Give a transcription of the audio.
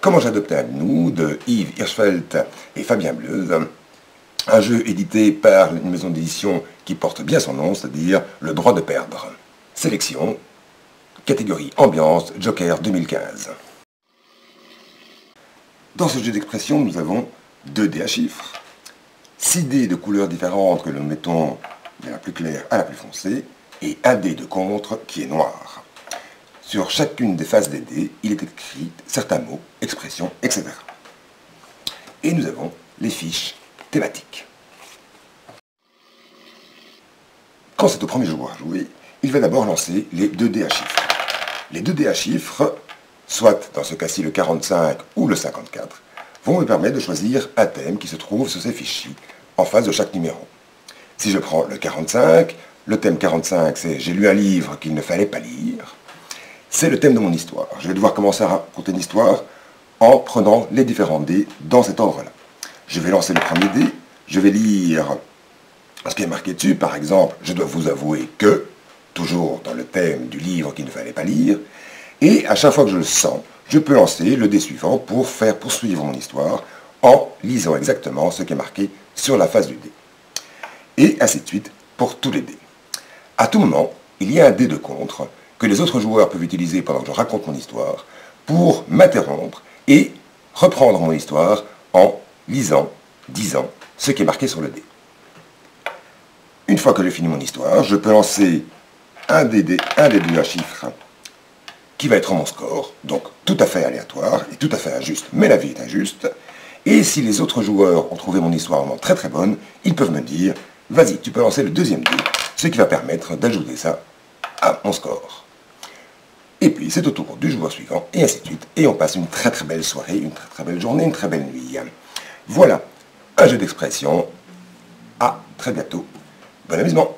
Comment j'ai adopté un nous de Yves Hirschfeld et Fabien Bleuze, un jeu édité par une maison d'édition qui porte bien son nom, c'est-à-dire Le Droit de Perdre. Sélection, catégorie Ambiance, Joker 2015. Dans ce jeu d'expression, nous avons 2 dés à chiffres, 6 dés de couleurs différentes que nous mettons de la plus claire à la plus foncée, et un dé de contre qui est noir. Sur chacune des faces des dés, il est écrit certains mots, expressions, etc. Et nous avons les fiches thématiques. Quand c'est au premier joueur à jouer, il va d'abord lancer les 2 dés à chiffres. Les 2 dés à chiffres, soit dans ce cas-ci le 45 ou le 54, vont me permettre de choisir un thème qui se trouve sur ces fiches-ci, en face de chaque numéro. Si je prends le 45, le thème 45 c'est « J'ai lu un livre qu'il ne fallait pas lire », c'est le thème de mon histoire. Je vais devoir commencer à raconter une histoire en prenant les différents dés dans cet ordre-là. Je vais lancer le premier dé, je vais lire ce qui est marqué dessus, par exemple, je dois vous avouer que, toujours dans le thème du livre qu'il ne fallait pas lire, et à chaque fois que je le sens, je peux lancer le dé suivant pour faire poursuivre mon histoire en lisant exactement ce qui est marqué sur la face du dé. Et ainsi de suite pour tous les dés. À tout moment, il y a un dé de contre que les autres joueurs peuvent utiliser pendant que je raconte mon histoire pour m'interrompre et reprendre mon histoire en lisant, disant ce qui est marqué sur le dé. Une fois que j'ai fini mon histoire, je peux lancer un des dés à chiffres qui va être mon score, donc tout à fait aléatoire et tout à fait injuste, mais la vie est injuste. Et si les autres joueurs ont trouvé mon histoire vraiment très très bonne, ils peuvent me dire « Vas-y, tu peux lancer le deuxième dé », ce qui va permettre d'ajouter ça à mon score. Et puis c'est au tour du joueur suivant, et ainsi de suite. Et on passe une très très belle soirée, une très très belle journée, une très belle nuit. Voilà, un jeu d'expression. À très bientôt. Bon amusement.